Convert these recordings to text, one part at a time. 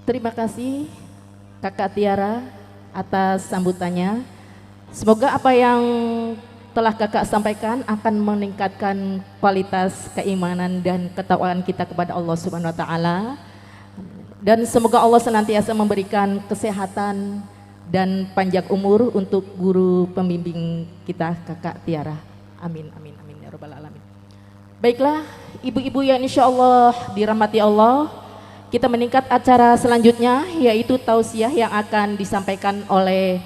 Terima kasih Kakak Tiara atas sambutannya. Semoga apa yang telah Kakak sampaikan akan meningkatkan kualitas keimanan dan ketakwaan kita kepada Allah Subhanahu wa taala. Dan semoga Allah senantiasa memberikan kesehatan dan panjang umur untuk guru pembimbing kita Kakak Tiara. Amin amin amin ya rabbal alamin. Baiklah, ibu-ibu yang insya Allah dirahmati Allah, kita meningkat acara selanjutnya yaitu tausiah yang akan disampaikan oleh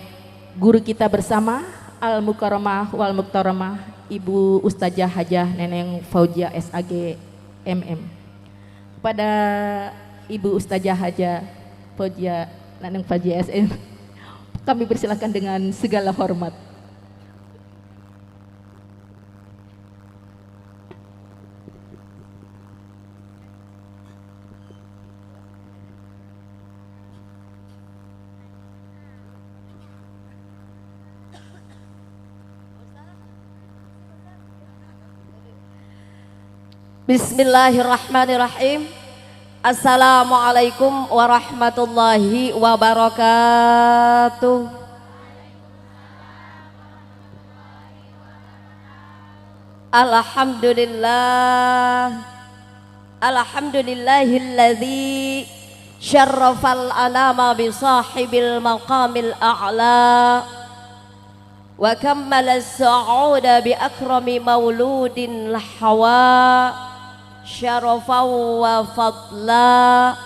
guru kita bersama Al-Mukarramah wal Muktaramah Ibu Ustazah Hajah Neneng Fauzia SAG MM. Kepada Ibu Ustazah Hajah Fauzia Neneng Fauzia SM, kami persilakan dengan segala hormat. Bismillahirrahmanirrahim. Assalamualaikum warahmatullahi wabarakatuh. Alhamdulillah. Alhamdulillahilladzi syarrafal anama bi sahibil maqamil a'la wa kammala as-sa'uda bi akrami mauludin lahawa syarafa wa fadla.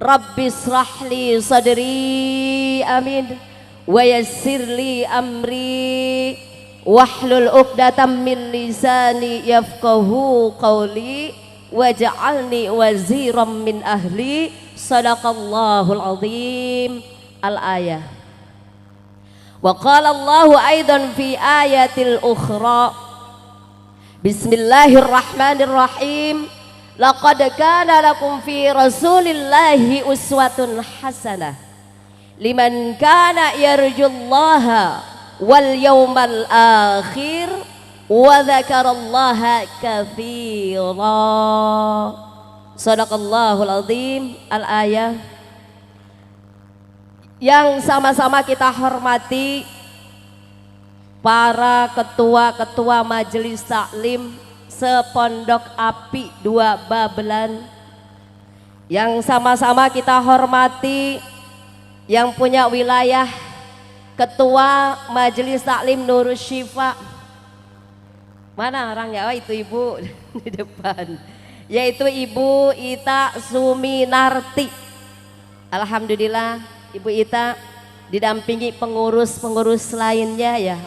Rabbi israhli sadri amin wa yassirli amri wahlul uqdatam min lisani yafqahu qawli waj'alni waziran min ahli. Sadaqallahul azim. Al-ayah. Wa qala Allahu aidan fi ayatil ukhra. Bismillahirrahmanirrahim. Laqad kana lakum fi rasulillahi uswatun hasanah liman kana yarjullaha wal yawmal akhir wa dzakarallaha katsira. Shadaqallahul azim. Al-ayah. Yang sama-sama kita hormati para ketua-ketua majelis taklim sepondok api 2 Babelan, yang sama-sama kita hormati yang punya wilayah ketua majelis taklim Nurus Syifa. Mana orangnya? Oh itu ibu di depan, yaitu Ibu Ita Suminarti. Alhamdulillah Ibu Ita didampingi pengurus-pengurus lainnya ya,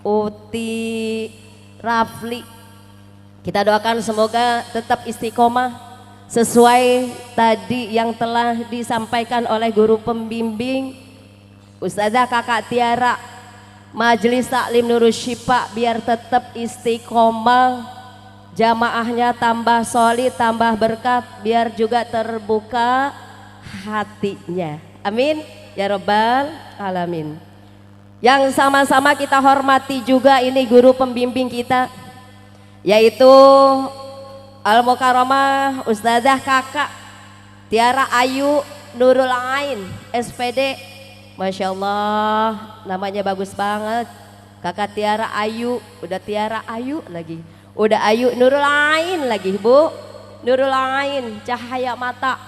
Uti, Rafli. Kita doakan semoga tetap istiqomah sesuai tadi yang telah disampaikan oleh guru pembimbing Ustazah Kakak Tiara. Majelis Taklim Nurus Syifa biar tetap istiqomah, jamaahnya tambah solid, tambah berkat, biar juga terbuka hatinya. Amin ya rabbal alamin. Yang sama-sama kita hormati juga ini guru pembimbing kita, yaitu Al-Mukarramah Ustazah Kakak Tiara Ayu Nurul Ain SPD. Masya Allah, namanya bagus banget. Kakak Tiara Ayu, udah Tiara Ayu lagi, udah Ayu Nurul Ain lagi Bu, Nurul Ain, cahaya mata.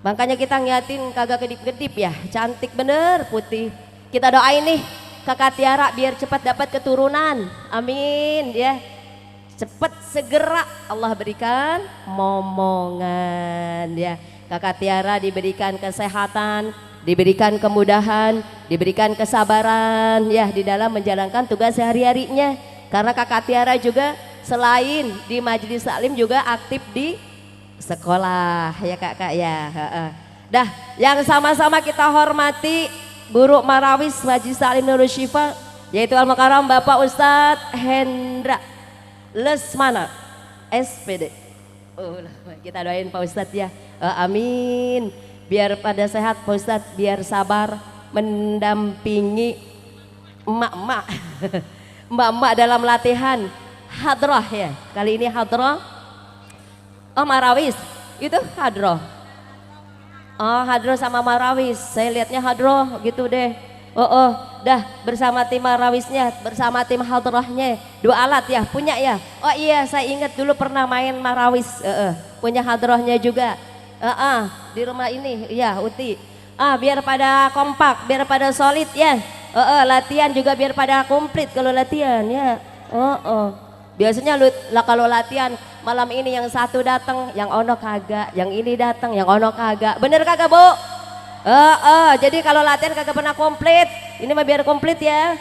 Makanya kita ngeliatin kagak kedip-kedip ya, cantik bener, putih. Kita doain nih Kakak Tiara biar cepat dapat keturunan, amin ya. Cepat segera Allah berikan momongan ya. Kakak Tiara diberikan kesehatan, diberikan kemudahan, diberikan kesabaran ya di dalam menjalankan tugas sehari-harinya. Karena Kakak Tiara juga selain di majelis taklim juga aktif di sekolah ya kakak ya. Dah, yang sama-sama kita hormati Guru Marawis Majelis Taklim Nurus Syifa, yaitu Al-Mukarram Bapak Ustadz Hendra Lesmana SPD. Kita doain Pak Ustadz ya, amin. Biar pada sehat Pak Ustadz, biar sabar mendampingi emak-emak emak-emak dalam latihan hadrah ya. Kali ini hadrah Marawis itu hadrah Oh, hadroh sama marawis. Saya lihatnya hadroh gitu deh. Dah bersama tim marawisnya, bersama tim hadrohnya. 2 alat ya, punya ya. Oh iya, saya ingat dulu pernah main marawis. Punya hadrohnya juga. Di rumah ini, ya Uti. Biar pada kompak, biar pada solid ya. Latihan juga biar pada komplit kalau latihan ya. Biasanya kalau latihan malam ini yang satu datang, yang ono kagak, yang ini datang, yang ono kagak. Bener kagak Bu? Jadi kalau latihan kagak pernah komplit. Ini mah biar komplit ya.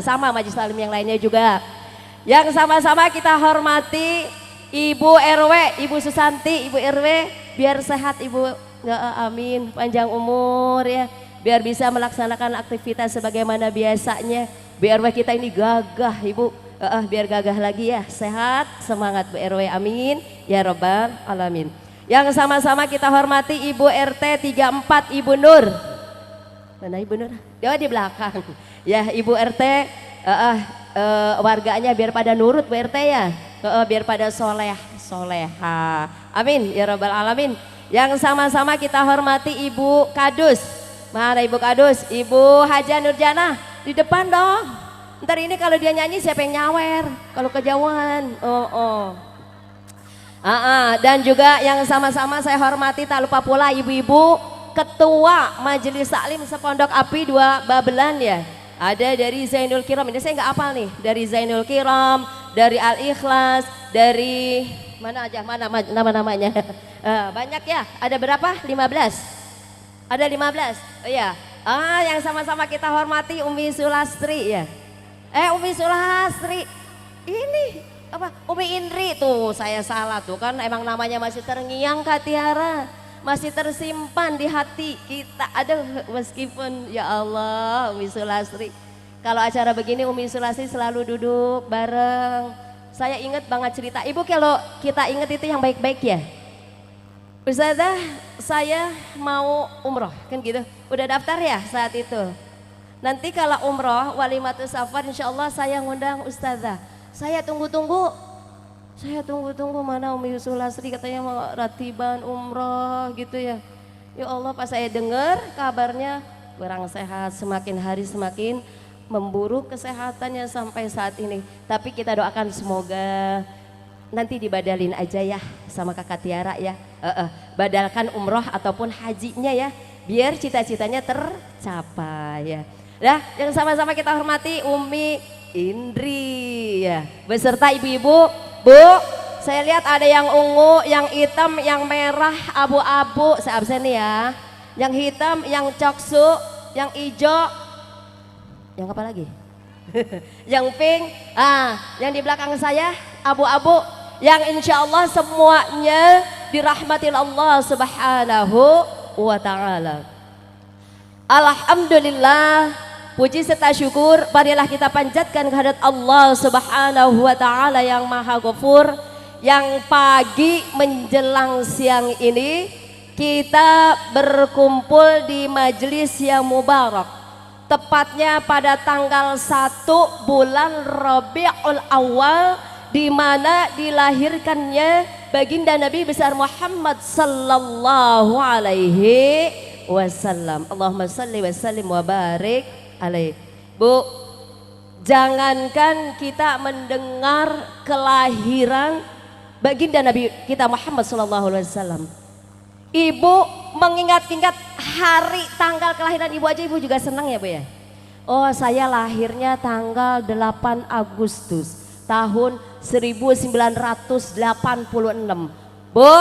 Sama majelis taklim yang lainnya juga. Yang sama-sama kita hormati Ibu RW, Ibu Susanti, Ibu RW, biar sehat Ibu. Amin, panjang umur ya. Biar bisa melaksanakan aktivitas sebagaimana biasanya. Biar kita ini gagah Ibu. Biar gagah lagi ya, sehat, semangat Bu RW, amin ya robbal alamin. Yang sama-sama kita hormati Ibu RT 34 Ibu Nur. Mana Ibu Nur? Dia di belakang. Ya Ibu RT, warganya biar pada nurut Bu RT ya, biar pada soleha, amin ya robbal alamin. Yang sama-sama kita hormati Ibu Kadus. Mana Ibu Kadus? Ibu Haja Nurjana di depan dong. Ntar ini kalau dia nyanyi siapa yang nyawer kalau kejauhan. Dan juga yang sama-sama saya hormati tak lupa pula ibu-ibu ketua majelis taklim sepondok api 2 Babelan ya. Ada dari Zainul Kiram, ini saya nggak hafal nih. Dari Zainul Kiram, dari Al Ikhlas, dari mana aja, mana nama-namanya. Banyak ya, ada berapa? 15. Ada 15. Oh iya. Yang sama-sama kita hormati Umi Sulastri ya. Umi Sulastri, ini apa? Umi Indri tuh, saya salah tuh kan, emang namanya masih terngiang Kak Tiara, masih tersimpan di hati kita. Aduh, meskipun ya Allah Umi Sulastri, kalau acara begini Umi Sulastri selalu duduk bareng. Saya ingat banget cerita Ibu, kalau kita ingat itu yang baik-baik ya. Ustazah, saya mau umroh kan gitu, udah daftar ya saat itu. Nanti kalau umroh walimatus safar insya Allah saya ngundang Ustazah. Saya tunggu-tunggu mana Umi Sulasri katanya mau ratiban umroh gitu ya. Ya Allah, pas saya dengar kabarnya kurang sehat, semakin hari semakin memburuk kesehatannya sampai saat ini. Tapi kita doakan semoga nanti dibadalin aja ya sama Kakak Tiara ya. Badalkan umroh ataupun hajinya ya, biar cita-citanya tercapai ya. Nah, yang sama-sama kita hormati Umi Indri ya, beserta ibu-ibu. Bu, saya lihat ada yang ungu, yang hitam, yang merah, abu-abu. Saya absen nih ya. Yang hitam, yang coksu, yang hijau, yang apa lagi? Yang pink. Yang di belakang saya abu-abu. Yang insya Allah semuanya dirahmatin Allah Subhanahu wa Ta'ala. Alhamdulillah. Puji serta syukur marilah kita panjatkan kehadirat Allah Subhanahu wa Ta'ala yang Maha Ghafur, yang pagi menjelang siang ini kita berkumpul di majelis yang mubarak, tepatnya pada tanggal 1 bulan Rabiul Awal, di mana dilahirkannya baginda Nabi besar Muhammad sallallahu alaihi wasallam. Allahumma salli wa sallim wa barik alaih. Bu, jangankan kita mendengar kelahiran baginda Nabi kita Muhammad SAW, Ibu mengingat-ingat hari tanggal kelahiran Ibu aja Ibu juga senang ya Bu ya. Oh, saya lahirnya tanggal 8 Agustus tahun 1986. Bu,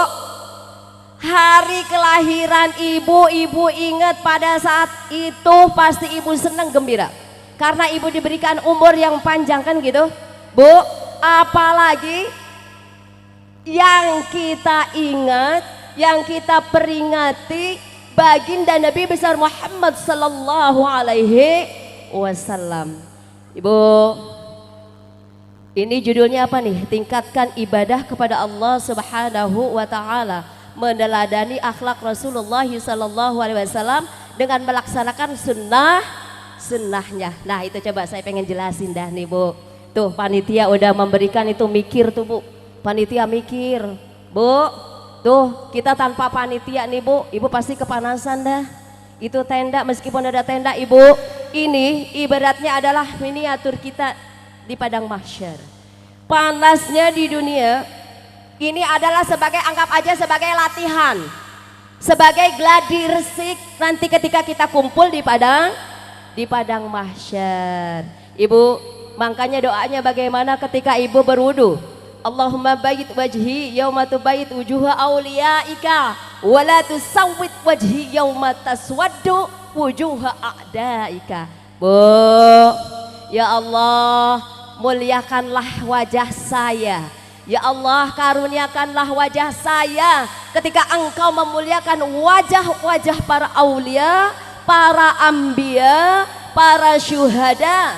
hari kelahiran ibu ingat pada saat itu pasti ibu senang gembira karena ibu diberikan umur yang panjang kan gitu Bu. Apalagi yang kita ingat, yang kita peringati baginda Nabi besar Muhammad sallallahu alaihi wasallam. Ibu, ini judulnya apa nih? Tingkatkan ibadah kepada Allah Subhanahu wa Ta'ala, meneladani akhlak Rasulullah sallallahu alaihi wasallam dengan melaksanakan sunnahnya. Nah, itu coba saya pengen jelasin dah nih Bu. Tuh panitia udah memberikan itu, mikir tuh Bu. Panitia mikir. Bu, tuh kita tanpa panitia nih Bu, Ibu pasti kepanasan dah. Itu tenda, meskipun ada tenda Ibu, ini ibaratnya adalah miniatur kita di padang mahsyar. Panasnya di dunia ini adalah sebagai, anggap aja sebagai latihan, sebagai gladi resik nanti ketika kita kumpul di padang mahsyar. Ibu, makanya doanya bagaimana ketika Ibu berwudu? Allahumma bayit wajhi yauma tubayit wujuha awliyaika wa la tusawwit wajhi yauma taswaddu wujuha a'daika. Bu, ya Allah, muliakanlah wajah saya. Ya Allah, karuniakanlah wajah saya ketika Engkau memuliakan wajah-wajah para aulia, para anbiya, para syuhada.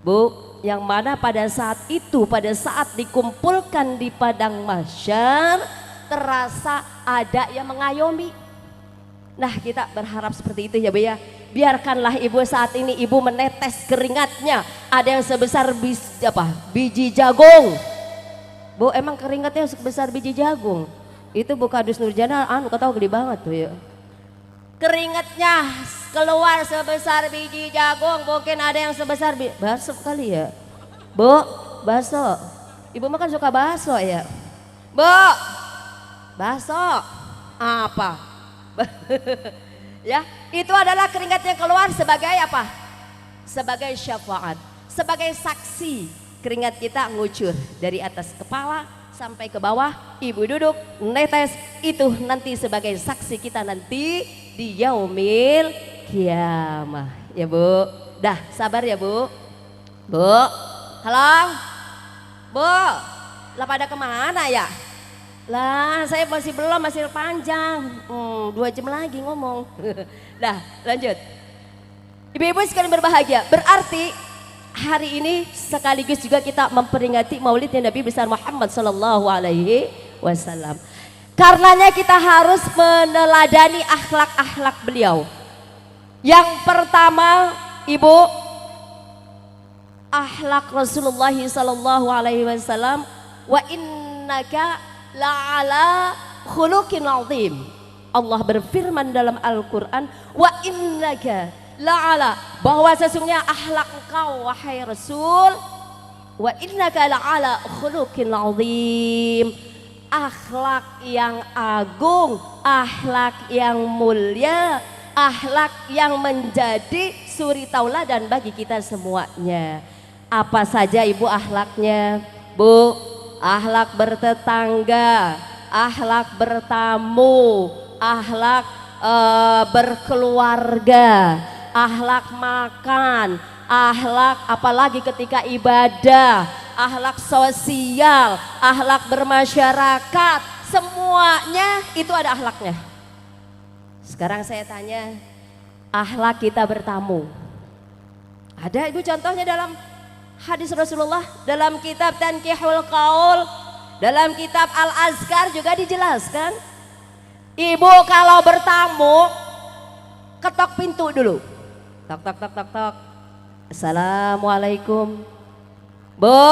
Bu, yang mana pada saat itu, pada saat dikumpulkan di padang mahsyar, terasa ada yang mengayomi. Nah, kita berharap seperti itu ya Bu ya. Biarkanlah Ibu saat ini Ibu menetes keringatnya, ada yang sebesar biji jagung. Bu, emang keringatnya sebesar biji jagung? Itu Bu Kadus Nurjana, kau tahu gede banget tuh ya. Keringatnya keluar sebesar biji jagung, mungkin ada yang sebesar bakso kali ya. Bu, bakso. Ibu makan suka bakso ya. Bu, bakso apa? Ya, itu adalah keringat yang keluar sebagai apa? Sebagai syafaat, sebagai saksi. Keringat kita ngucur dari atas kepala sampai ke bawah. Ibu duduk netes, itu nanti sebagai saksi kita nanti di yaumil kiamah. Ya Bu, dah sabar ya Bu. Bu, halo Bu, lah pada kemana ya? Lah saya masih panjang, 2 jam lagi ngomong. Dah lanjut. Ibu-ibu sekalian berbahagia, berarti hari ini sekaligus juga kita memperingati maulidnya Nabi besar Muhammad sallallahu alaihi wasallam. Karenanya kita harus meneladani akhlak-akhlak beliau. Yang pertama, Ibu, akhlak Rasulullah sallallahu alaihi wasallam, wa innaka la'ala khuluqin azim. Allah berfirman dalam Al-Qur'an, wa innaka la'ala, bahwa sesungguhnya akhlak engkau wahai Rasul, wa innaka la'ala khuluqin azim, akhlak yang agung, akhlak yang mulia, akhlak yang menjadi suri tauladan bagi kita semuanya. Apa saja Ibu akhlaknya? Bu, akhlak bertetangga, akhlak bertamu, akhlak berkeluarga, akhlak makan, akhlak apalagi ketika ibadah, akhlak sosial, akhlak bermasyarakat, semuanya itu ada akhlaknya. Sekarang saya tanya, akhlak kita bertamu, ada Ibu contohnya dalam hadis Rasulullah, dalam kitab Tankihul Qaul, dalam kitab Al-Azkar juga dijelaskan. Ibu kalau bertamu, ketok pintu dulu. Tok tok tok tok tok. Assalamualaikum. Bu,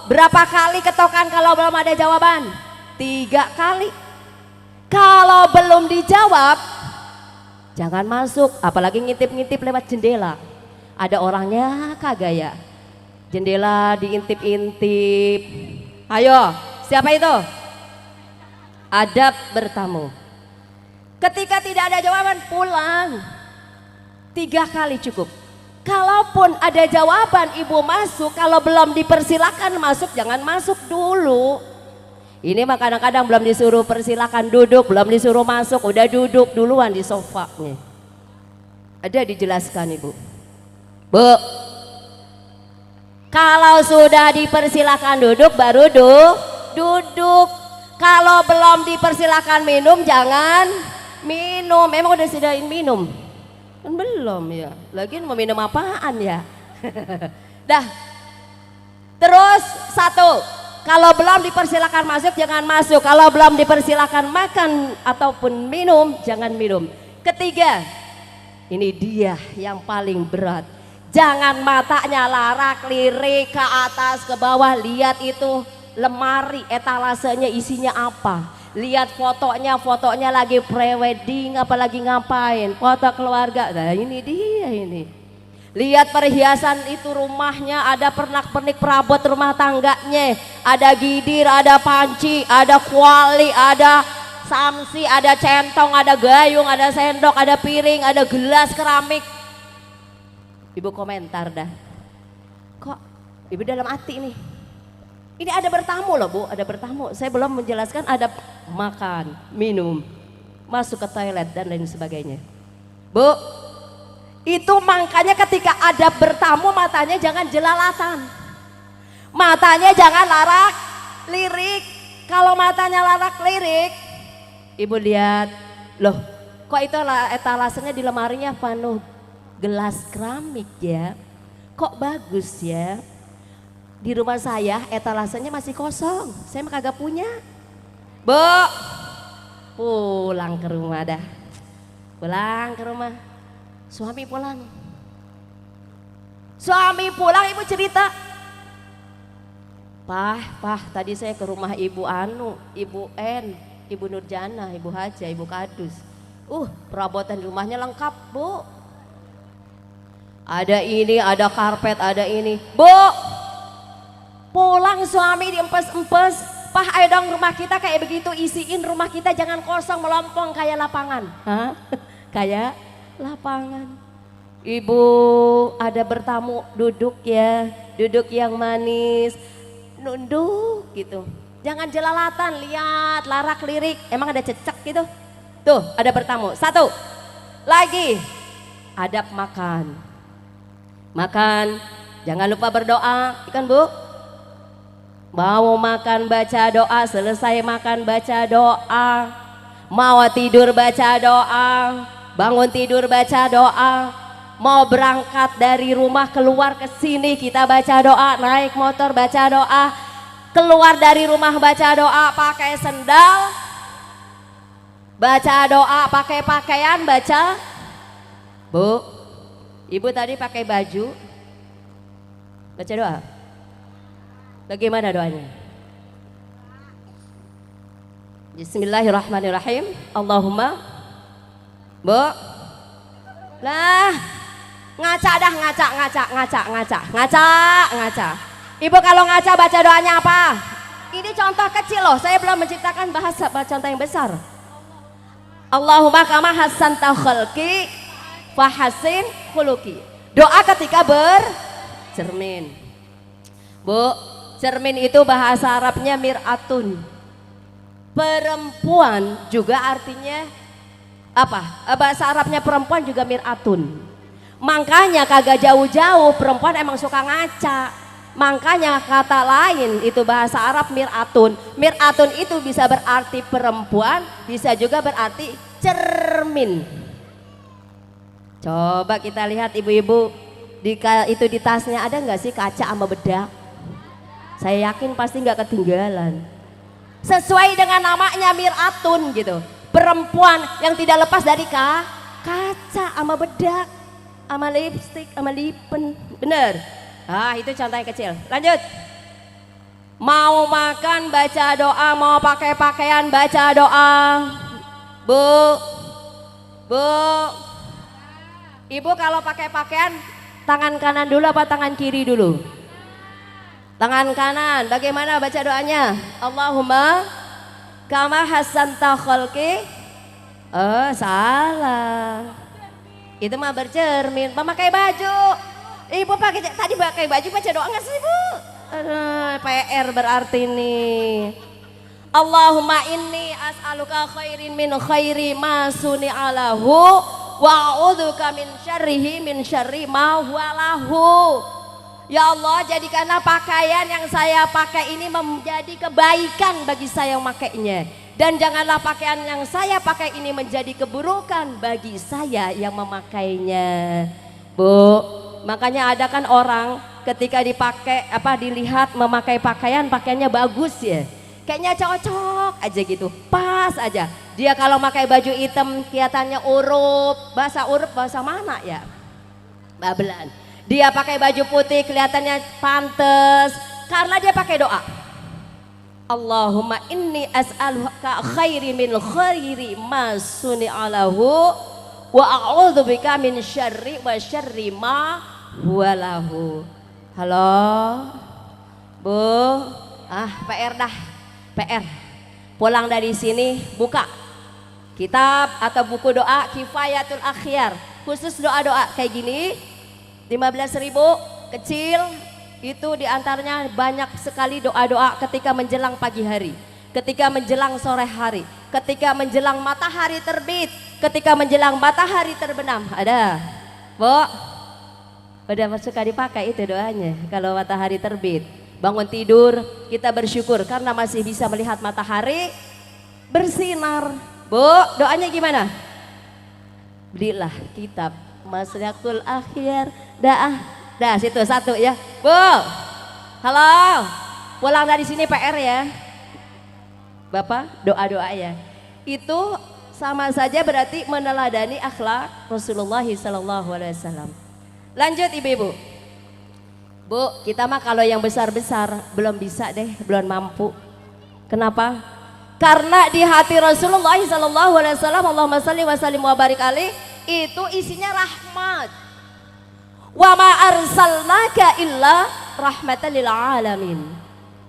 berapa kali ketokan kalau belum ada jawaban? 3 kali. Kalau belum dijawab, jangan masuk, apalagi ngintip-ngintip lewat jendela. Ada orangnya kagak ya? Jendela diintip-intip. Ayo, siapa itu? Adab bertamu. Ketika tidak ada jawaban, pulang. 3 kali cukup. Kalaupun ada jawaban, Ibu masuk. Kalau belum dipersilakan masuk, jangan masuk dulu. Ini mah kadang-kadang belum disuruh persilakan duduk, belum disuruh masuk, udah duduk duluan di sofanya. Ada dijelaskan Ibu. Bu, kalau sudah dipersilakan duduk, baru duduk. Kalau belum dipersilakan minum, jangan minum. Memang udah sediain minum? Kan belum ya. Lagian mau minum apaan ya? Dah. Terus 1, kalau belum dipersilakan masuk, jangan masuk. Kalau belum dipersilakan makan ataupun minum, jangan minum. Ketiga, ini dia yang paling berat. Jangan matanya larak lirik ke atas ke bawah, lihat itu lemari etalasenya isinya apa. Lihat fotonya lagi prewedding apalagi ngapain, foto keluarga. Nah ini dia ini. Lihat perhiasan itu rumahnya, ada pernak-pernik perabot rumah tangganya, ada gidir, ada panci, ada kuali, ada samsi, ada centong, ada gayung, ada sendok, ada piring, ada gelas keramik. Ibu komentar dah, kok ibu dalam hati nih, ini ada bertamu loh Bu, ada bertamu. Saya belum menjelaskan ada makan, minum, masuk ke toilet dan lain sebagainya. Bu, itu makanya ketika ada bertamu matanya jangan jelalatan. Matanya jangan larak lirik. Kalau matanya larak lirik, ibu lihat, loh kok itu etalasenya di lemarinya penuh gelas keramik ya. Kok bagus ya. Di rumah saya etalasenya masih kosong. Saya mah kagak punya. Bu, pulang ke rumah dah. Pulang ke rumah. Suami pulang. Suami pulang, ibu cerita. Pah, tadi saya ke rumah Ibu Anu, Ibu N, Ibu Nurjana, Ibu Haja, Ibu Kadus. Perabotan rumahnya lengkap, Bu. Ada ini, ada karpet, ada ini. Bu, pulang suami diempes-empes. Pah, ayo dong rumah kita kayak begitu, isiin rumah kita jangan kosong melompong kayak lapangan. Hah? Kayak lapangan. Ibu ada bertamu, duduk ya, duduk yang manis, nunduk gitu. Jangan jelalatan, lihat larak lirik, emang ada cecek gitu. Tuh ada bertamu, satu lagi, adab makan. Makan, jangan lupa berdoa, ikan Bu. Mau makan baca doa, selesai makan baca doa. Mau tidur baca doa, bangun tidur baca doa. Mau berangkat dari rumah keluar ke sini kita baca doa, naik motor baca doa. Keluar dari rumah baca doa, pakai sendal baca doa, pakai pakaian baca. Bu, ibu tadi pakai baju baca doa. Bagaimana doanya? Bismillahirrahmanirrahim. Allahumma. Bu, lah ngaca dah, ngaca. Ibu kalau ngaca baca doanya apa? Ini contoh kecil loh, saya belum menciptakan bahasa contoh yang besar. Allahumma kama hasanta khalqi fahasin khuluqi. Doa ketika bercermin. Bu, cermin itu bahasa Arabnya mir'atun. Perempuan juga artinya apa? Bahasa Arabnya perempuan juga mir'atun. Makanya kagak jauh-jauh perempuan emang suka ngaca. Makanya kata lain itu bahasa Arab mir'atun. Mir'atun itu bisa berarti perempuan, bisa juga berarti cermin. Coba kita lihat ibu-ibu, di tasnya ada nggak sih kaca sama bedak? Saya yakin pasti nggak ketinggalan. Sesuai dengan namanya mir'atun gitu. Perempuan yang tidak lepas dari kaca sama bedak, sama lipstik, sama lipen. Bener? Itu contoh yang kecil. Lanjut. Mau makan baca doa, mau pakai pakaian baca doa. Bu, ibu kalau pakai pakaian tangan kanan dulu apa tangan kiri dulu? Tangan kanan. Bagaimana baca doanya? Allahumma kama hasanta khalqi. Salah. Itu mah bercermin, memakai baju. Ibu tadi pakai baju baca doa nggak sih Ibu? PR berarti nih. Allahumma inni as'aluka khairin min khairi ma suni'alahu wa a'udzubika min syarrihi min syarri ma huwa lahu. Ya Allah, jadikanlah pakaian yang saya pakai ini menjadi kebaikan bagi saya yang makainya. Dan janganlah pakaian yang saya pakai ini menjadi keburukan bagi saya yang memakainya. Bu, makanya ada kan orang ketika dilihat memakai pakaiannya bagus ya. Kayaknya cocok aja gitu, pas aja. Dia kalau pakai baju hitam kelihatannya urup, bahasa mana ya? Babelan. Dia pakai baju putih kelihatannya pantes karena dia pakai doa. Allahumma inni as'aluka khairi min khairi ma suni'alahu wa a'udzubika min syarri wa syarri ma huwalahu. Halo Bu, PR dah, PR. Pulang dari sini buka kitab atau buku doa Kifayatul Akhyar, khusus doa-doa kayak gini 15.000 kecil. Itu diantaranya banyak sekali doa-doa ketika menjelang pagi hari, ketika menjelang sore hari, ketika menjelang matahari terbit, ketika menjelang matahari terbenam. Ada Bu? Udah suka dipakai itu doanya kalau matahari terbit. Bangun tidur kita bersyukur karena masih bisa melihat matahari bersinar. Bu, doanya gimana? Belilah kitab Maslakul Akhyar Dah situ satu ya. Bu, halo, pulang dari sini PR ya. Bapak doa-doa ya. Itu sama saja berarti meneladani akhlak Rasulullah SAW. Lanjut ibu-ibu. Bu, kita mah kalau yang besar-besar belum bisa deh, belum mampu. Kenapa? Karena di hati Rasulullah SAW, Allahumma salli wa sallim wa barik alaih, itu isinya rahmat. Wa ma arsalnaka illa rahmatan lil alamin.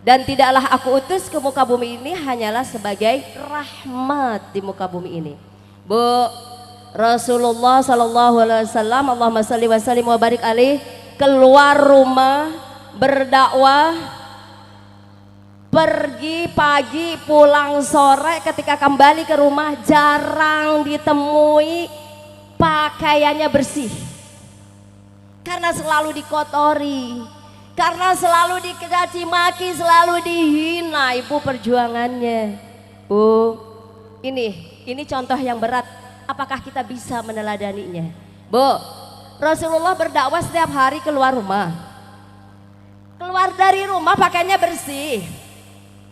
Dan tidaklah aku utus ke muka bumi ini hanyalah sebagai rahmat di muka bumi ini. Bu, Rasulullah sallallahu alaihi wasallam, Allahumma shalli wa sallim wa barik alaih, keluar rumah berdakwah, pergi pagi pulang sore, ketika kembali ke rumah jarang ditemui pakaiannya bersih. Karena selalu dikotori, karena selalu dicaci maki, selalu dihina ibu perjuangannya. Bu, ini contoh yang berat. Apakah kita bisa meneladaninya? Bu, Rasulullah berdakwah setiap hari keluar rumah. Keluar dari rumah pakaiannya bersih.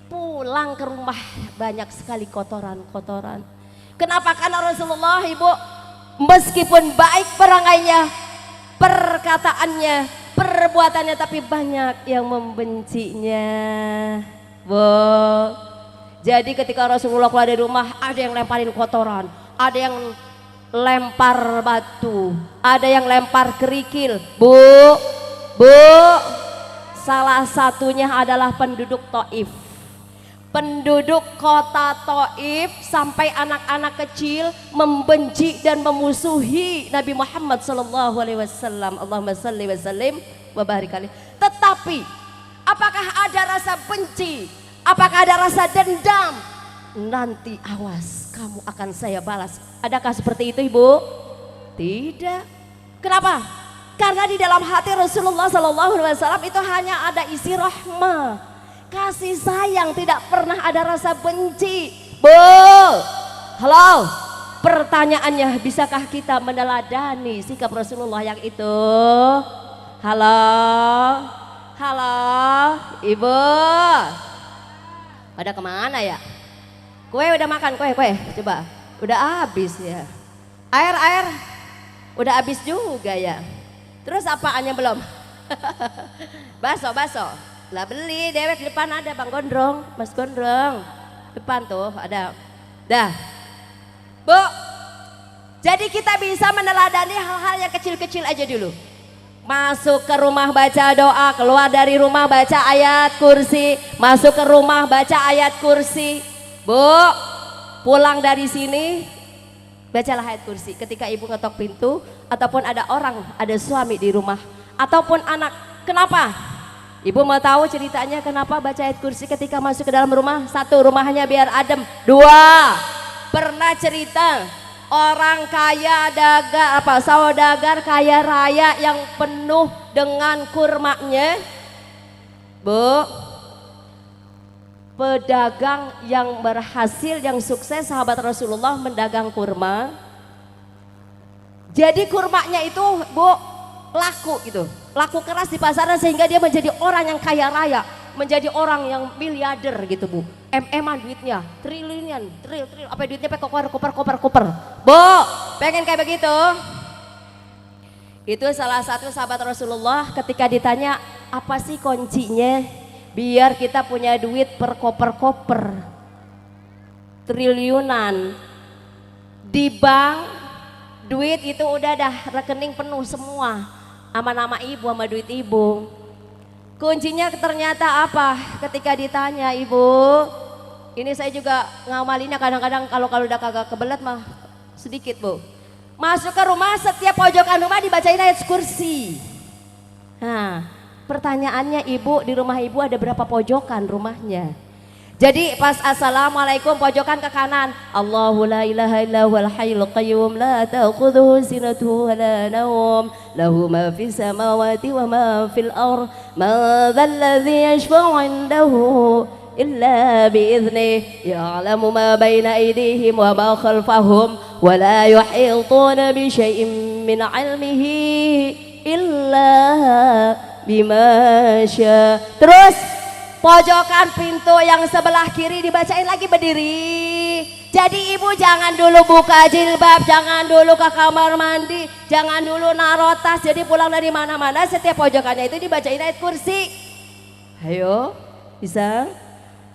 Pulang ke rumah banyak sekali kotoran-kotoran. Kenapa? Karena Rasulullah ibu meskipun baik perangainya, perkataannya, perbuatannya, tapi banyak yang membencinya. Bu, jadi ketika Rasulullah keluar dari rumah, ada yang lemparin kotoran, ada yang lempar batu, ada yang lempar kerikil. Bu, salah satunya adalah penduduk Taif. Penduduk kota Taif sampai anak-anak kecil membenci dan memusuhi Nabi Muhammad sallallahu alaihi wasallam. Allahumma shalli wa sallim wa barik alaih. Tetapi apakah ada rasa benci? Apakah ada rasa dendam? Nanti awas, kamu akan saya balas. Adakah seperti itu ibu? Tidak. Kenapa? Karena di dalam hati Rasulullah sallallahu alaihi wasallam itu hanya ada isi rahmah, kasih sayang, tidak pernah ada rasa benci. Bu, halo, pertanyaannya, bisakah kita meneladani sikap Rasulullah yang itu? Halo ibu, pada kemana ya? Kue udah makan, kue coba, udah habis ya. Air udah habis juga ya. Terus apaannya belum? Baso lah beli, dewek di depan ada Bang Gondrong, Mas Gondrong, depan tuh ada. Dah, Bu, jadi kita bisa meneladani hal-hal yang kecil-kecil aja dulu. Masuk ke rumah baca doa, keluar dari rumah baca ayat kursi, masuk ke rumah baca ayat kursi. Bu, pulang dari sini bacalah ayat kursi. Ketika ibu ngetok pintu, ataupun ada orang, ada suami di rumah, ataupun anak. Kenapa? Ibu mau tahu ceritanya kenapa baca ayat kursi ketika masuk ke dalam rumah? Satu, rumahnya biar adem. Dua, pernah cerita orang kaya saudagar kaya raya yang penuh dengan kurmanya. Bu, pedagang yang berhasil, yang sukses, sahabat Rasulullah mendagang kurma. Jadi kurmanya itu Bu laku gitu, laku keras di pasaran sehingga dia menjadi orang yang kaya raya, menjadi orang yang miliarder gitu Bu. MM-an duitnya, triliunan, apa duitnya koper. Bu, pengen kayak begitu? Itu salah satu sahabat Rasulullah ketika ditanya apa sih kuncinya? biar kita punya duit per koper-koper triliunan. Di bank duit itu udah dah rekening penuh semua sama nama ibu, sama duit ibu. Kuncinya ternyata apa? Ketika ditanya, ibu, ini saya juga ngamalinnya kadang-kadang kalau udah kagak kebelet mah sedikit, bu. Masuk ke rumah, setiap pojokan rumah dibacain ayat kursi. Nah, pertanyaannya, ibu, di rumah ibu ada berapa pojokan rumahnya? Jadi pas assalamualaikum pojokan ke kanan, Allahu la ilaha illa huwal hayyul qayyum la ta'khudhuhu sinatuhu wa la nawm lahu ma fis samawati wa ma fil ardh man dhal ladzi yashfa'u 'indahu illa bi'idhnih ya'lamu ma baina aydihim wa ma khalfahum wa la yuhituna bi syai'in min 'ilmihi illa bima syaa. Terus pojokan pintu yang sebelah kiri dibacain lagi berdiri. Jadi ibu jangan dulu buka jilbab, jangan dulu ke kamar mandi, jangan dulu naruh tas. Jadi pulang dari mana-mana setiap pojokannya itu dibacain ayat kursi. Ayo, bisa?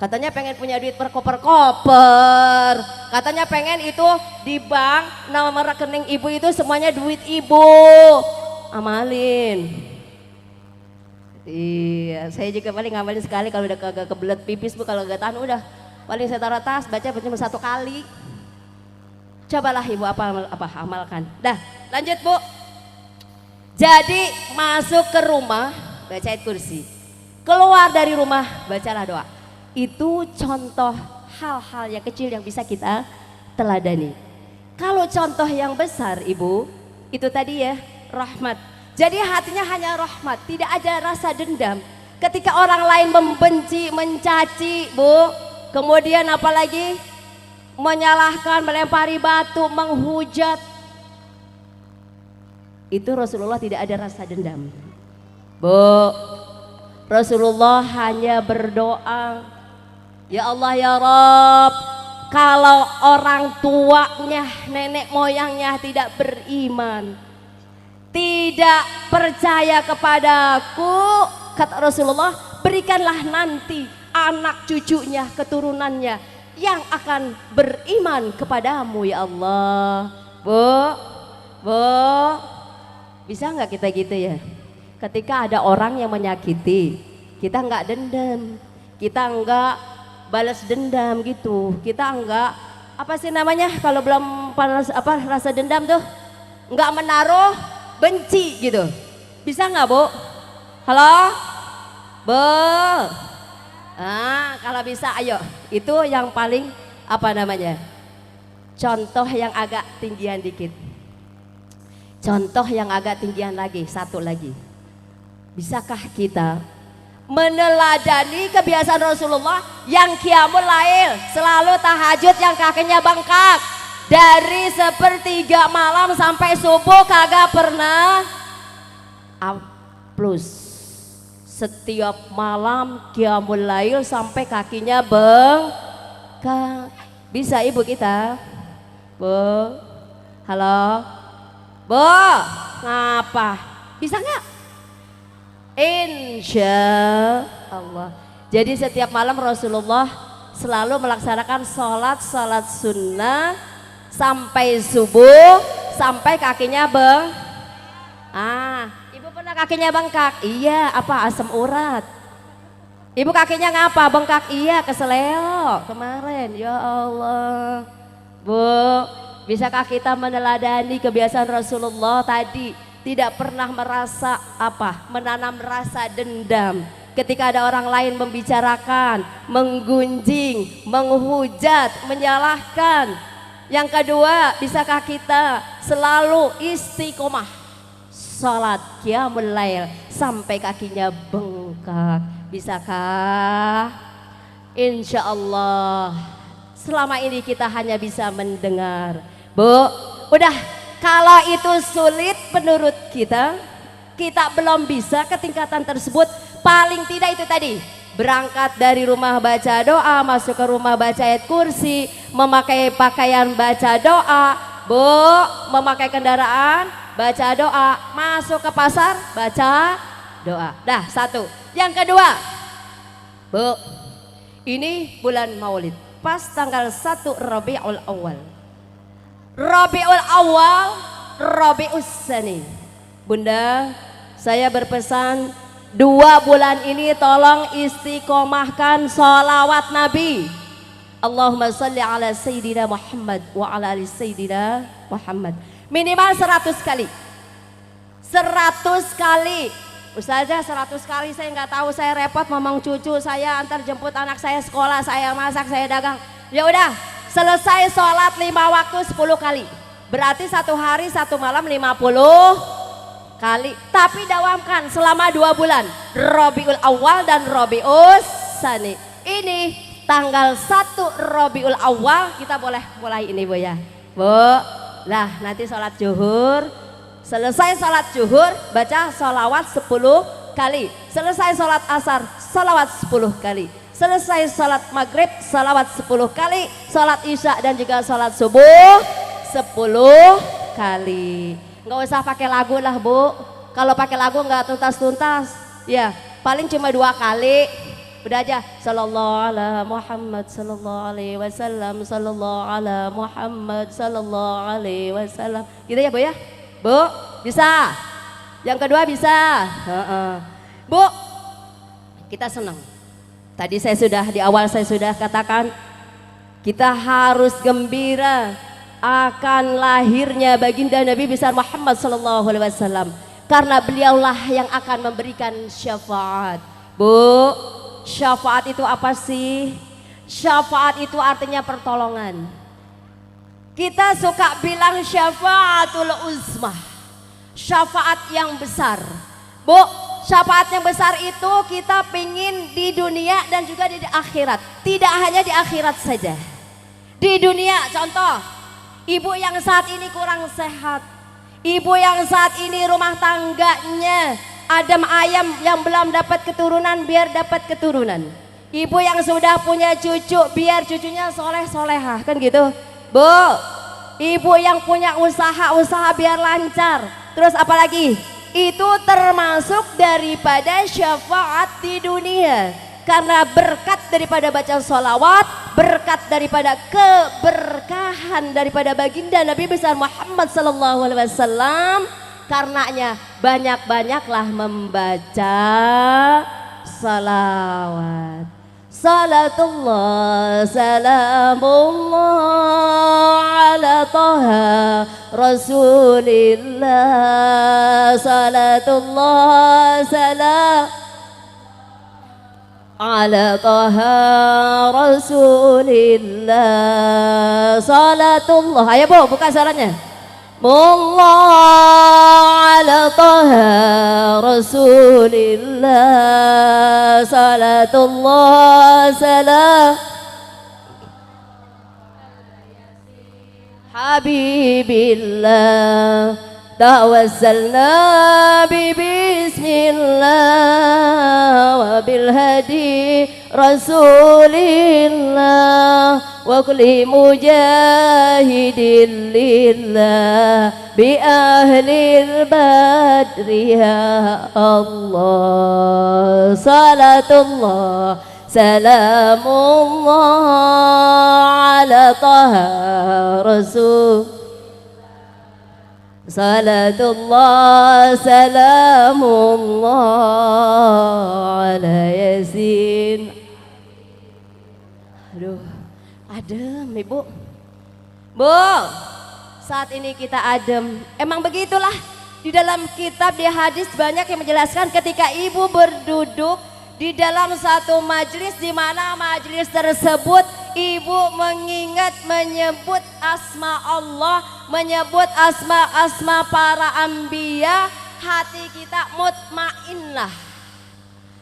Katanya pengen punya duit per koper-koper. Katanya pengen itu di bank nomor rekening ibu itu semuanya duit ibu. Amalin. Iya, saya juga paling ngamalin sekali kalau udah kagak kebelet pipis, bu. Kalau gak tahan udah paling saya taruh tas, baca cuma 1 kali. Cobalah ibu apa amalkan. Dah, lanjut, bu. Jadi masuk ke rumah baca ayat kursi, keluar dari rumah bacalah doa. Itu contoh hal-hal yang kecil yang bisa kita teladani. Kalau contoh yang besar, ibu, itu tadi ya, rahmat. Jadi hatinya hanya rahmat, tidak ada rasa dendam. Ketika orang lain membenci, mencaci, bu, kemudian apalagi menyalahkan, melempari batu, menghujat, itu Rasulullah tidak ada rasa dendam. Bu, Rasulullah hanya berdoa, ya Allah ya Rabb, kalau orang tuanya, nenek moyangnya tidak beriman, tidak percaya kepadaku, kata Rasulullah, berikanlah nanti anak cucunya, keturunannya yang akan beriman kepadamu ya Allah. Bu, bisa nggak kita gitu ya? Ketika ada orang yang menyakiti, kita nggak dendam, kita nggak balas dendam gitu, kita nggak apa sih namanya kalau belum panas apa rasa dendam tuh, nggak menaruh benci gitu. Bisa nggak, bu? Halo, bu? Ah, kalau bisa ayo. Itu yang paling apa namanya? Contoh yang agak tinggian dikit. Contoh yang agak tinggian lagi, satu lagi. Bisakah kita meneladani kebiasaan Rasulullah yang qiyamul lail, selalu tahajud yang kakinya bengkak, dari 1/3 malam sampai subuh kagak pernah plus. Setiap malam qiyamul lail sampai kakinya bengkak. Bisa ibu kita? Bu, halo, bu, ngapa? Bisa nggak? Insya Allah. Jadi setiap malam Rasulullah selalu melaksanakan sholat sunnah sampai subuh, sampai kakinya ibu pernah kakinya bengkak? Iya, apa asam urat? Ibu kakinya ngapa? Bengkak? Iya, keseleo kemarin. Ya Allah. Bu, bisakah kita meneladani kebiasaan Rasulullah tadi? Tidak pernah merasa menanam rasa dendam ketika ada orang lain membicarakan, menggunjing, menghujat, menyalahkan. Yang kedua, bisakah kita selalu istiqomah salat qiyamul lail sampai kakinya bengkak? Bisakah? Insya Allah. Selama ini kita hanya bisa mendengar. Bu, udah, kalau itu sulit menurut kita, kita belum bisa ke tingkatan tersebut, paling tidak itu tadi, berangkat dari rumah baca doa, masuk ke rumah baca ayat kursi, memakai pakaian baca doa, bu, memakai kendaraan baca doa, masuk ke pasar baca doa. Dah, satu. Yang kedua, Bu, ini bulan Maulid, pas tanggal 1 Rabiul Awal. Rabiul Awal, Rabiul Tsani. Bunda, saya berpesan 2 bulan ini tolong istiqomahkan sholawat Nabi. Allahumma salli ala Sayyidina Muhammad wa ala ali Sayyidina Muhammad. Minimal 100 kali. 100 kali. Ustazah 100 kali saya nggak tahu, saya repot ngomong cucu saya antar jemput anak saya sekolah, saya masak, saya dagang. Ya udah, selesai sholat 5 waktu 10 kali. Berarti 1 hari 1 malam 50 kali. Tapi dawamkan selama 2 bulan. Rabiul Awal dan Rabiul Tsani. Ini tanggal 1 Rabiul Awal kita boleh mulai ini Bu ya. Bu, lah nanti sholat zuhur. Selesai sholat zuhur baca sholawat 10 kali. Selesai sholat asar sholawat 10 kali. Selesai sholat maghrib sholawat 10 kali. Sholat isya dan juga sholat subuh 10 kali. Nggak usah pakai lagu lah Bu. Kalau pakai lagu nggak tuntas-tuntas. Ya paling cuma 2 kali. Udah aja. Sallallahu ala Muhammad sallallahu alaihi wasallam. Sallallahu ala Muhammad sallallahu alaihi wasallam. Gitu ya Bu ya. Bu, bisa. Yang kedua bisa. Bu, kita senang. Tadi di awal saya sudah katakan kita harus gembira akan lahirnya baginda Nabi besar Muhammad sallallahu alaihi wasallam karena beliaulah yang akan memberikan syafaat. Bu, syafaat itu apa sih? Syafaat itu artinya pertolongan. Kita suka bilang syafaatul uzmah, syafaat yang besar. Bu, syafaat yang besar itu kita pingin di dunia dan juga di akhirat. Tidak hanya di akhirat saja. Di dunia, contoh, ibu yang saat ini kurang sehat, ibu yang saat ini rumah tangganya adem ayam yang belum dapat keturunan biar dapat keturunan. Ibu yang sudah punya cucu biar cucunya soleh solehah, kan gitu. Bu, ibu yang punya usaha biar lancar. Terus apalagi? Itu termasuk daripada syafaat di dunia. Karena berkat daripada baca sholawat, berkat daripada keberkahan daripada baginda Nabi besar Muhammad sallallahu alaihi wasallam. Karenanya banyak-banyaklah membaca salawat. Salatullah salamullah ala taha rasulillah. Salatullah salam ala taha rasulillah. Salatullah, ayo Bu buka suaranya. Allah ala taha rasulillah. Salatullah salam habibillah. Tawassalna bismillah wa bilhadi rasulillah wa kulli mujahidin lillah bi ahlil badri ya Allah. Salatullah salamullah ala taha rasul. Salatullah salamullah ala yasin. Aduh, adem Ibu. Bu, saat ini kita adem. Emang begitulah. Di dalam kitab, di hadis banyak yang menjelaskan ketika Ibu berduduk di dalam satu majelis, di mana majelis tersebut Ibu mengingat, menyebut asma Allah, menyebut asma-asma para anbiya, hati kita mutmainnah,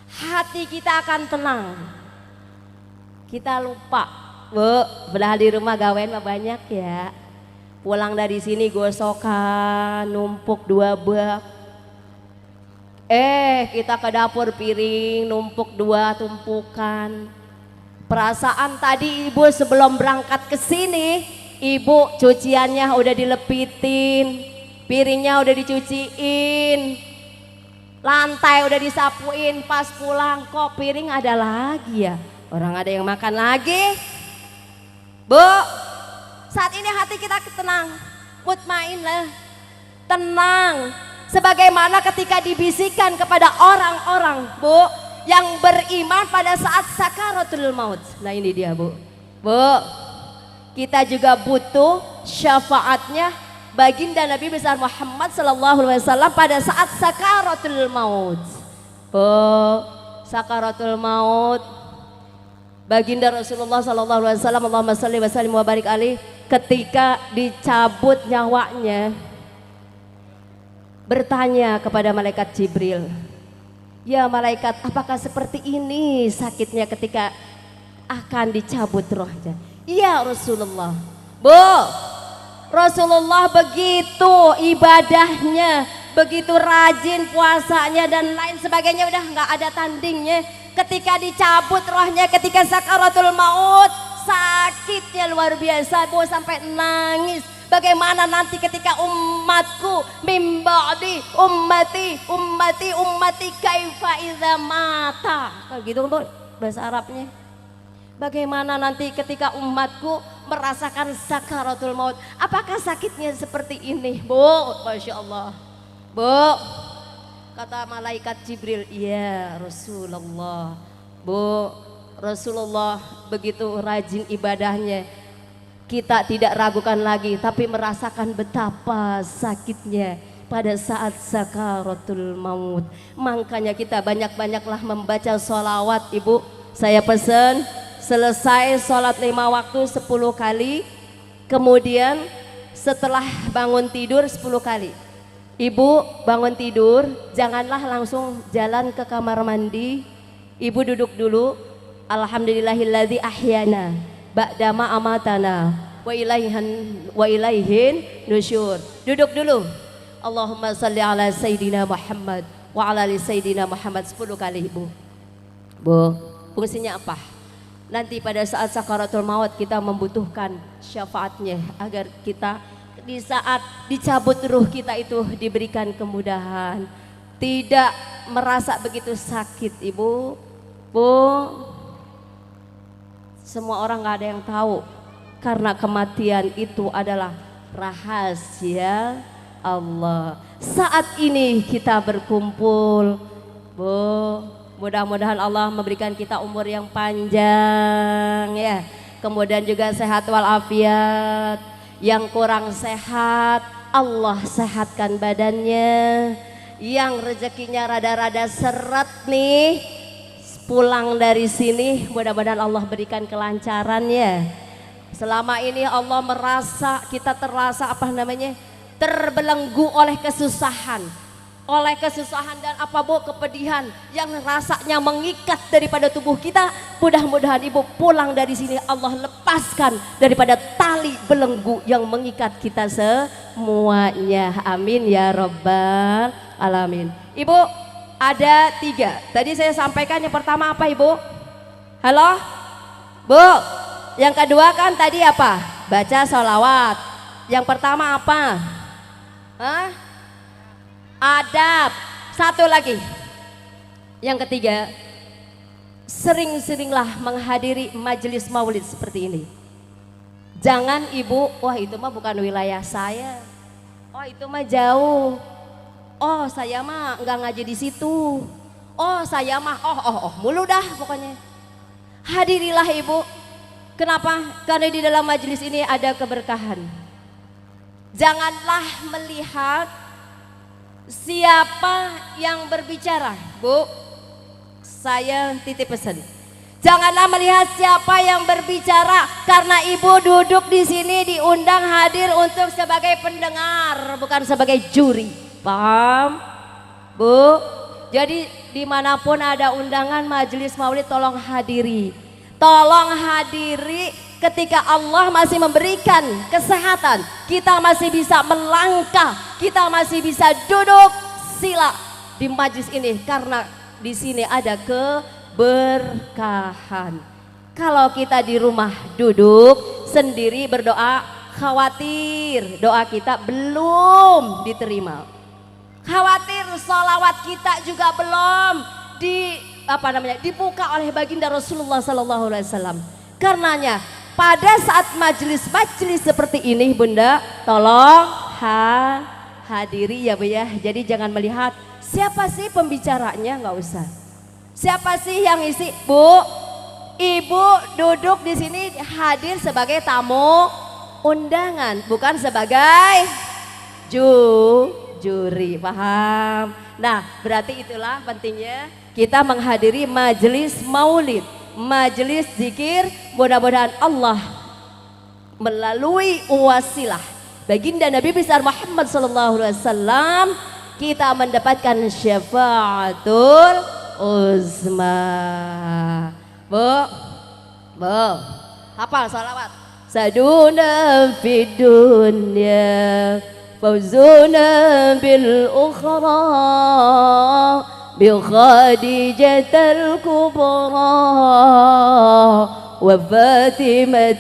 hati kita akan tenang. Kita lupa, Bu, belah di rumah gawean banyak ya. Pulang dari sini gosokan, numpuk 2 bak. Kita ke dapur piring, numpuk 2 tumpukan. Perasaan tadi Ibu sebelum berangkat ke sini, Ibu cuciannya udah dilepitin, piringnya udah dicuciin. Lantai udah disapuin, pas pulang kok piring ada lagi ya. Orang ada yang makan lagi. Bu, saat ini hati kita tenang, mutmainlah, tenang. Sebagaimana ketika dibisikkan kepada orang-orang, Bu, yang beriman pada saat sakaratul maut. Nah ini dia, Bu. Bu, kita juga butuh syafaatnya baginda Nabi besar Muhammad sallallahu alaihi wasallam pada saat sakaratul maut. Bu, sakaratul maut baginda Rasulullah sallallahu alaihi wasallam, Allahumma shalli wa sallim wa barik alaih, ketika dicabut nyawanya bertanya kepada malaikat Jibril, "Ya malaikat, apakah seperti ini sakitnya ketika akan dicabut rohnya?" "Iya Rasulullah." Bu, Rasulullah begitu ibadahnya, begitu rajin puasanya dan lain sebagainya, udah nggak ada tandingnya. Ketika dicabut rohnya, ketika sakaratul maut, sakitnya luar biasa, Bu, sampai nangis. Bagaimana nanti ketika umatku mimba'di ummati kaifa idza mata, kayak gitu, Bu, bahasa Arabnya. Bagaimana nanti ketika umatku merasakan sakaratul maut, apakah sakitnya seperti ini, Bu? Masya Allah, Bu, kata malaikat Jibril, "Iya Rasulullah." Bu, Rasulullah begitu rajin ibadahnya, kita tidak ragukan lagi, tapi merasakan betapa sakitnya pada saat sakaratul maut. Makanya kita banyak-banyaklah membaca sholawat, Ibu. Saya pesan selesai sholat 5 waktu 10 kali, kemudian setelah bangun tidur 10 kali. Ibu bangun tidur, janganlah langsung jalan ke kamar mandi. Ibu duduk dulu. Alhamdulillahilladzi ahyana ba'dama amatana wa ilaihin nusyur. Duduk dulu. Allahumma salli ala Sayyidina Muhammad wa ala ali Sayyidina Muhammad 10 kali, Ibu. Bu, fungsinya apa? Nanti pada saat sakaratul maut kita membutuhkan syafaatnya agar kita di saat dicabut ruh kita itu diberikan kemudahan, tidak merasa begitu sakit, Ibu. Bu, semua orang gak ada yang tahu karena kematian itu adalah rahasia Allah. Saat ini kita berkumpul, Bu, mudah-mudahan Allah memberikan kita umur yang panjang ya. Kemudian juga sehat walafiat. Yang kurang sehat, Allah sehatkan badannya. Yang rezekinya rada-rada seret nih, pulang dari sini mudah-mudahan Allah berikan kelancaran ya. Selama ini Allah merasa, kita terasa terbelenggu oleh kesusahan dan apa, Bu, kepedihan yang rasanya mengikat daripada tubuh kita. Mudah-mudahan Ibu pulang dari sini Allah lepaskan daripada tali belenggu yang mengikat kita semuanya. Amin ya rabbal alamin. Ibu, ada 3. Tadi saya sampaikan yang pertama apa, Ibu? Halo? Bu, yang kedua kan tadi apa? Baca sholawat. Yang pertama apa? Hah? Adab. Satu lagi, yang ketiga, sering-seringlah menghadiri majelis maulid seperti ini. Jangan Ibu, wah itu mah bukan wilayah saya, oh itu mah jauh, oh saya mah nggak ngaji di situ, oh saya mah mulu dah pokoknya. Hadirilah Ibu. Kenapa? Karena di dalam majelis ini ada keberkahan. Janganlah melihat siapa yang berbicara, Bu. Saya titip pesan. Janganlah melihat siapa yang berbicara, karena Ibu duduk di sini diundang hadir untuk sebagai pendengar, bukan sebagai juri. Paham, Bu? Jadi dimanapun ada undangan majelis maulid, tolong hadiri. Tolong hadiri ketika Allah masih memberikan kesehatan, kita masih bisa melangkah, kita masih bisa duduk sila di majlis ini karena di sini ada keberkahan. Kalau kita di rumah duduk sendiri berdoa, khawatir doa kita belum diterima. Khawatir sholawat kita juga belum dibuka oleh baginda Rasulullah Sallallahu Alaihi Wasallam. Karenanya pada saat majelis-majelis seperti ini Bunda, tolong hadiri ya Bu ya. Jadi jangan melihat siapa sih pembicaranya, nggak usah. Siapa sih yang isi? Bu, Ibu duduk di sini hadir sebagai tamu undangan, bukan sebagai juri, paham? Nah, berarti itulah pentingnya kita menghadiri majelis maulid, majelis zikir. Mudah-mudahan Allah melalui wasilah baginda Nabi besar Muhammad sallallahu alaihi wasallam kita mendapatkan syafaatul uzma. Bu, hafal salawat. Saduna fid dunya fawzuna bil ukhra bi khadijatal kubra wa Fatimah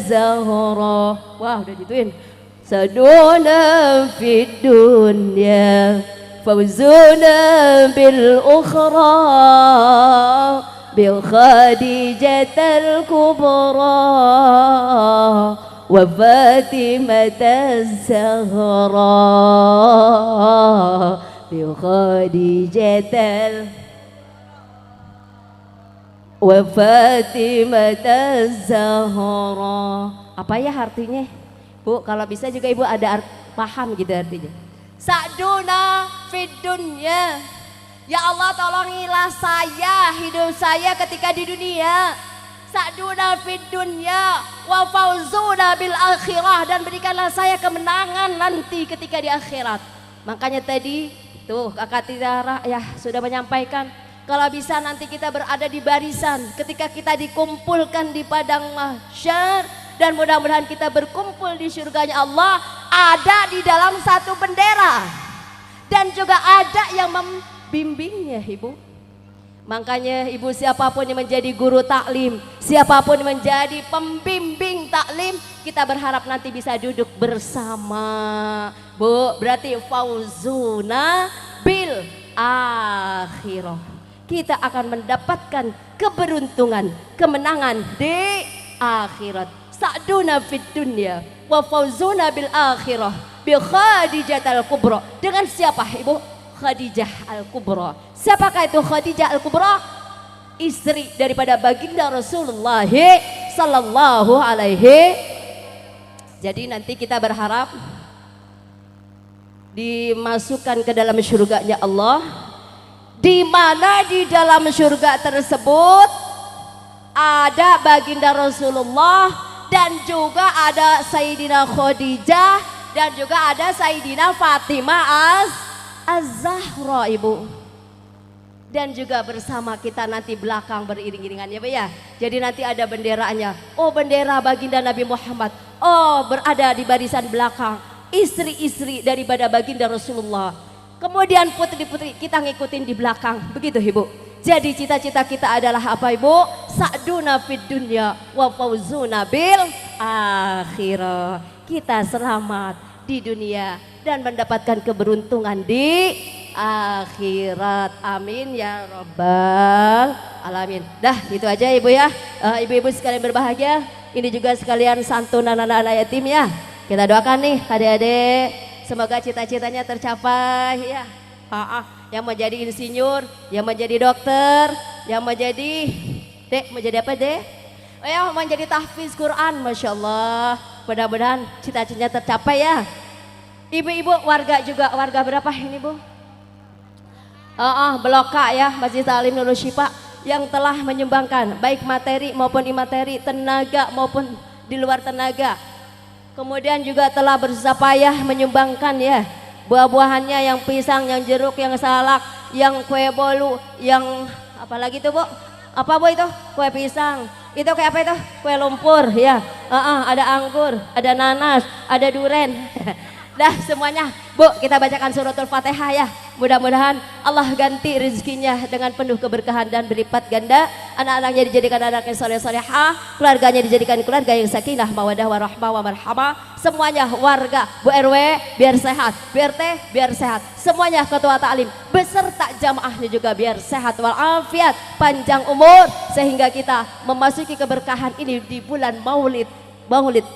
Zahra. Wah, udah gituin. Saduna fid dunya fawzuna bil ukhra bil khadijatal kubra wa Fatimah Zahra bil khadijatal wa Fatimah Zahra. Apa ya artinya? Bu, kalau bisa juga Ibu ada paham gitu artinya. Sa'duna fid dunya. Ya Allah, tolongilah saya, hidup saya ketika di dunia. Sa'duna fid dunya wa fauzuna bil akhirah, dan berikanlah saya kemenangan nanti ketika di akhirat. Makanya tadi tuh Kakak Tiara ya sudah menyampaikan, kalau bisa nanti kita berada di barisan ketika kita dikumpulkan di padang mahsyar, dan mudah-mudahan kita berkumpul di surganya Allah, ada di dalam satu bendera dan juga ada yang membimbingnya Ibu. Makanya Ibu, siapapun yang menjadi guru taklim, siapapun yang menjadi pembimbing taklim, kita berharap nanti bisa duduk bersama. Bu, berarti fauzuna bil akhirah. Kita akan mendapatkan keberuntungan, kemenangan di akhirat. Sa'duna fid dunya wa fauzuna bil akhirah bi Khadijatal Kubra. Dengan siapa Ibu? Khadijah Al-Kubra. Siapakah itu Khadijah Al-Kubra? Istri daripada baginda Rasulullah sallallahu alaihi. Jadi nanti kita berharap dimasukkan ke dalam surganya Allah, di mana di dalam surga tersebut ada baginda Rasulullah, dan juga ada Sayyidina Khadijah, dan juga ada Sayyidina Fatimah Az-Zahra Ibu. Dan juga bersama kita nanti belakang beriring-iringan ya Bu ya. Jadi nanti ada benderanya. Oh, bendera baginda Nabi Muhammad. Oh, berada di barisan belakang istri-istri daripada baginda Rasulullah. Kemudian putri-putri kita ngikutin di belakang. Begitu Ibu. Jadi cita-cita kita adalah apa Ibu? Sa'duna fid dunya wa fauzuna bil akhirah. Kita selamat di dunia dan mendapatkan keberuntungan di akhirat. Amin ya rabbal alamin. Dah itu aja Ibu ya. Ibu-ibu sekalian berbahagia. Ini juga sekalian santunan anak-anak yatim ya. Kita doakan nih adik-adik, semoga cita-citanya tercapai ya. Yang mau jadi insinyur, yang mau jadi dokter, yang mau jadi mau jadi apa Dek? Oh ya, mau jadi tahfiz Quran, Masya Allah. Mudah-mudahan cita-citanya tercapai ya. Ibu-ibu warga juga, warga berapa ini Bu? Beloka ya, Masjid Ta'lim Nurul Syifa yang telah menyumbangkan baik materi maupun imateri, tenaga maupun di luar tenaga. Kemudian juga telah bersusah payah menyumbangkan ya buah-buahannya, yang pisang, yang jeruk, yang salak, yang kue bolu, yang apa lagi tuh Bu? Apa Bu itu? Kue pisang. Itu kayak apa itu? Kue lumpur ya. Ada anggur, ada nanas, ada duren. Dah semuanya. Bu, kita bacakan suratul Fatihah ya. Mudah-mudahan Allah ganti rezekinya dengan penuh keberkahan dan berlipat ganda. Anak-anaknya dijadikan anak yang soleh-solehah, keluarganya dijadikan keluarga yang sakinah, mawadah, warahmah, wamarhamah. Semuanya warga Bu RW biar sehat, Bu RT biar sehat. Semuanya ketua taklim beserta jamaahnya juga biar sehat walafiat, panjang umur, sehingga kita memasuki keberkahan ini di bulan Maulid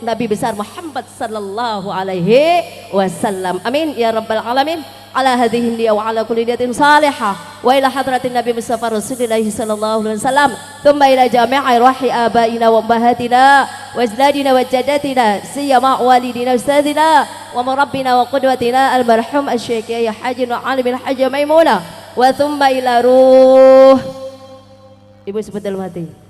Nabi besar Muhammad sallallahu alaihi wasallam. Amin ya rabbal alamin. Ala hadhihi niyya wa ala kulli niyatin salihah wa ila hadratin Nabi Mustafa Rasulullah sallallahu alaihi wasallam. Thumma ila jami'i ruhi abaina wa ummahatina wa ajdadina wa jaddatina siyama walidina ustadina wa murabbina wa qudwatina al-marhum asy-syaikh ya Haji Alim al-Hajj Maimunah wa thumma ila ruh Ibu sebut dalam hati.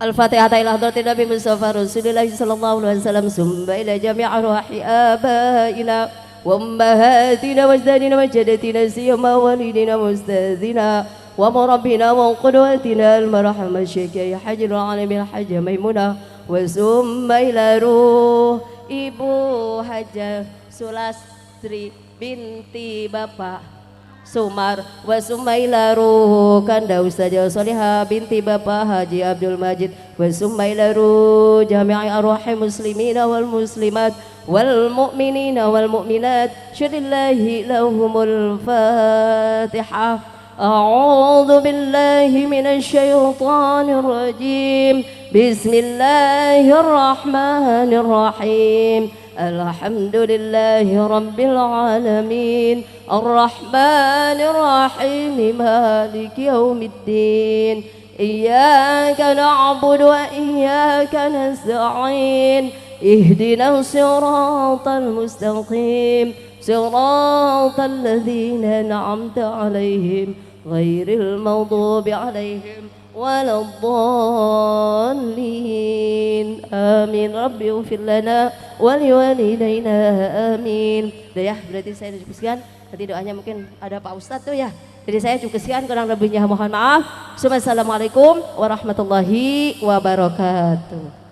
Al-Fatihah ila hadratin Nabi Mustafa Rasulullah sallallahu alaihi wasallam summa ila jami' arwahi abaina wa ummahatina wa ajdadina wa jaddatina siyama walidina mustadina wa murabbina wa qudwatina al-marhum asy-syaikh ya Haji Alim al-Hajj Maimunah wa summa ila ruh Ibu Hajah Sulastri binti Bapak Sumar wa sumaila ruh Kanda Ustazah Salihah binti Bapak Haji Abdul Majid wa sumaila ruh jami'i arwahil muslimina wal muslimat wal mu'minina wal mu'minat syarillahi lahumul fatihah. A'udzu billahi minasy syaithanir rajim. Bismillahirrahmanirrahim. Alhamdulillahi rabbil alamin. Ar-Rahmanir Rahim. Maliki yaumiddin. Iyyaka na'budu wa iyyaka nasta'in. Ihdinas siratal mustaqim. Siratal ladzina an'amta 'alaihim ghairil maghdubi 'alaihim waladdallin. Amin. Rabbi ighfir lana wa liwalidayna. Amin. Udah ya, berarti saya cukup sekian. Nanti doanya mungkin ada Pak Ustadz tuh ya. Jadi saya cukup sekian, kurang lebihnya mohon maaf. Assalamualaikum warahmatullahi wabarakatuh.